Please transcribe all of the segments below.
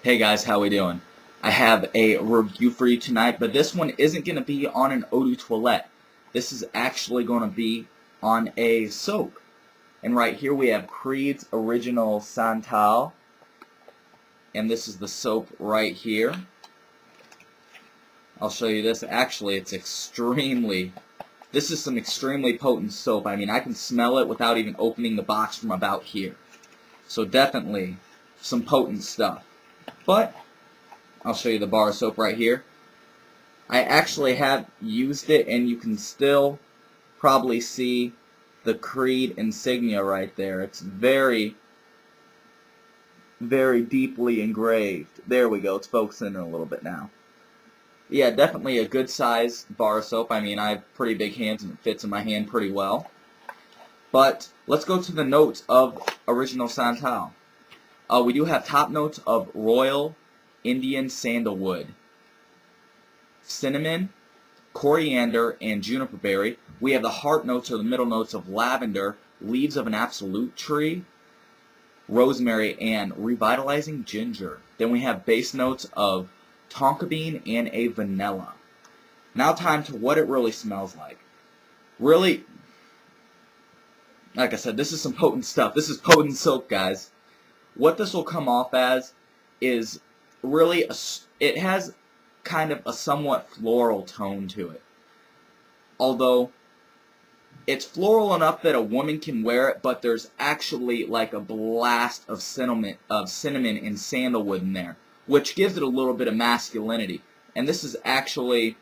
Hey guys, how we doing? I have a review for you tonight, but this one isn't going to be on an eau de toilette. This is actually going to be on a soap. And right here we have Creed's original Santal, and this is the soap right here. I'll show you this. Actually, this is some extremely potent soap. I mean, I can smell it without even opening the box from about here. So definitely some potent stuff. But I'll show you the bar of soap right here. I actually have used it, and you can still probably see the Creed insignia right there. It's very, very deeply engraved. There we go. It's focusing in a little bit now. Yeah, definitely a good size bar of soap. I mean, I have pretty big hands, and it fits in my hand pretty well. But let's go to the notes of original Santal. We do have top notes of royal Indian sandalwood, cinnamon, coriander, and juniper berry. We have the heart notes or the middle notes of lavender, leaves of an absolute tree, rosemary, and revitalizing ginger. Then we have base notes of tonka bean and a vanilla. Now time to what it really smells like. Really, like I said, this is some potent stuff. This is potent soap, guys. What this will come off as is really, it has kind of a somewhat floral tone to it. Although, it's floral enough that a woman can wear it, but there's actually like a blast of cinnamon and sandalwood in there, which gives it a little bit of masculinity. And this is actually,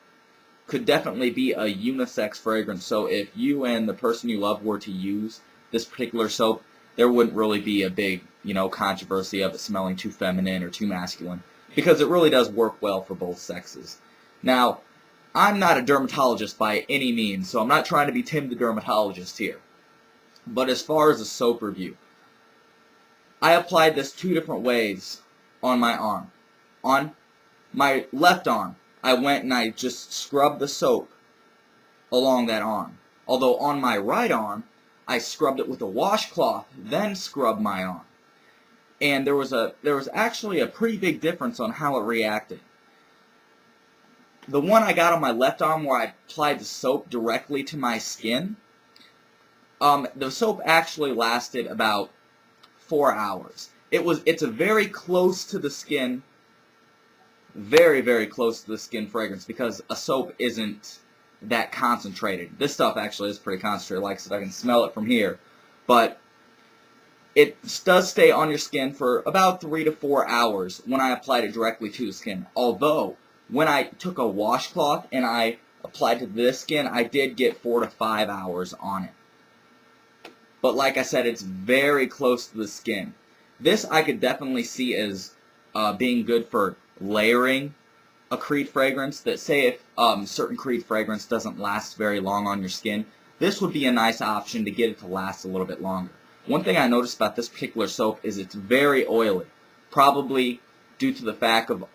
could definitely be a unisex fragrance. So if you and the person you love were to use this particular soap, there wouldn't really be a big, controversy of it smelling too feminine or too masculine, because it really does work well for both sexes. Now, I'm not a dermatologist by any means, so I'm not trying to be Tim the dermatologist here. But as far as a soap review, I applied this 2 different ways on my arm. On my left arm, I went and I just scrubbed the soap along that arm. Although on my right arm, I scrubbed it with a washcloth, then scrubbed my arm. And there was actually a pretty big difference on how it reacted. The one I got on my left arm, where I applied the soap directly to my skin, the soap actually lasted about 4 hours. It's a very close to the skin, very, very close to the skin fragrance, because a soap isn't that concentrated. This stuff actually is pretty concentrated. Like I said, I can smell it from here. But it does stay on your skin for about 3 to 4 hours when I applied it directly to the skin. Although, when I took a washcloth and I applied to this skin, I did get 4 to 5 hours on it. But like I said, it's very close to the skin. This I could definitely see as being good for layering a Creed fragrance. That, say if certain Creed fragrance doesn't last very long on your skin, this would be a nice option to get it to last a little bit longer. One thing I noticed about this particular soap is it's very oily, probably due to the fact of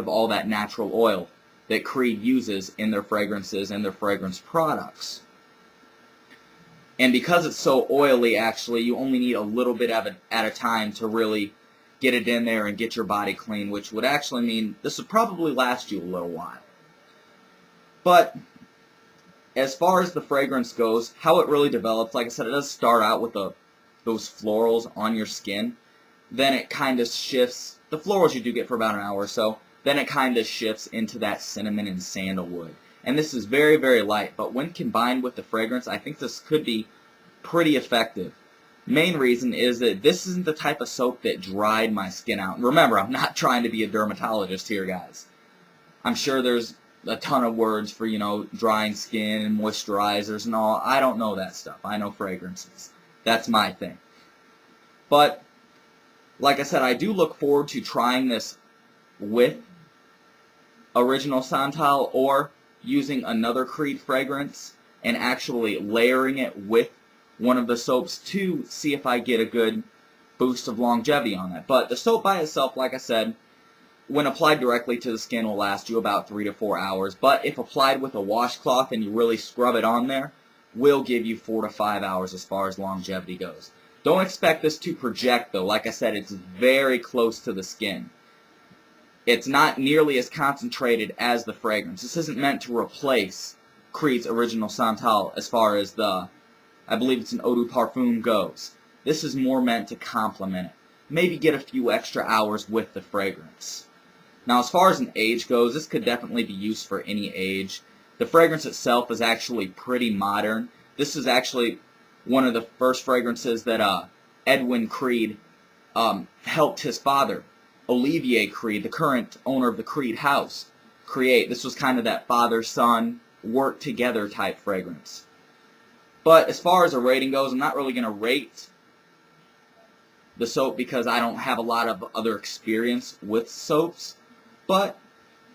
all that natural oil that Creed uses in their fragrances and their fragrance products. And because it's so oily, actually, you only need a little bit of it at a time to really get it in there and get your body clean, which would actually mean this would probably last you a little while. But as far as the fragrance goes, how it really develops, like I said, it does start out with those florals on your skin. Then it kind of shifts. The florals you do get for about an hour or so. Then it kind of shifts into that cinnamon and sandalwood. And this is very, very light. But when combined with the fragrance, I think this could be pretty effective. Main reason is that this isn't the type of soap that dried my skin out. And remember, I'm not trying to be a dermatologist here, guys. I'm sure there's a ton of words for, drying skin and moisturizers and all. I don't know that stuff. I know fragrances. That's my thing. But, like I said, I do look forward to trying this with original Santal or using another Creed fragrance and actually layering it with one of the soaps to see if I get a good boost of longevity on that. But the soap by itself, like I said, when applied directly to the skin, will last you about 3 to 4 hours. But if applied with a washcloth and you really scrub it on there, will give you 4 to 5 hours as far as longevity goes. Don't expect this to project, though. Like I said, it's very close to the skin. It's not nearly as concentrated as the fragrance. This isn't meant to replace Creed's original Santal as far as the, I believe it's an eau de parfum goes. This is more meant to complement it. Maybe get a few extra hours with the fragrance. Now, as far as an age goes, this could definitely be used for any age. The fragrance itself is actually pretty modern. This is actually one of the first fragrances that Edwin Creed helped his father, Olivier Creed, the current owner of the Creed house, create. This was kind of that father-son work together type fragrance. But as far as a rating goes, I'm not really going to rate the soap because I don't have a lot of other experience with soaps. But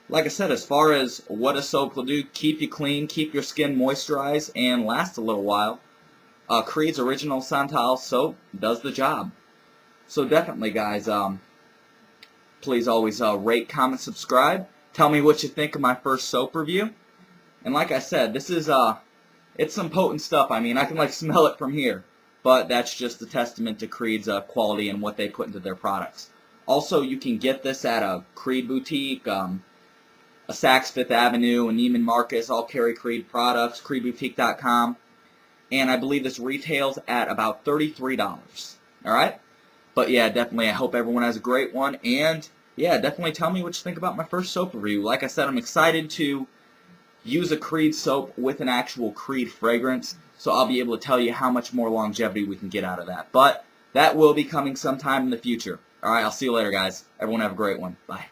like I said, as far as what a soap will do, keep you clean, keep your skin moisturized, and last a little while, Creed's original Santal soap does the job. So definitely, guys, please always rate, comment, subscribe. Tell me what you think of my first soap review. And like I said, this is it's some potent stuff. I mean, I can like smell it from here. But that's just a testament to Creed's quality and what they put into their products. Also, you can get this at a Creed boutique, a Saks Fifth Avenue, and Neiman Marcus all carry Creed products, creedboutique.com. And I believe this retails at about $33. Alright? But yeah, definitely, I hope everyone has a great one. And yeah, definitely tell me what you think about my first soap review. Like I said, I'm excited to use a Creed soap with an actual Creed fragrance. So I'll be able to tell you how much more longevity we can get out of that. But that will be coming sometime in the future. Alright, I'll see you later, guys. Everyone have a great one. Bye.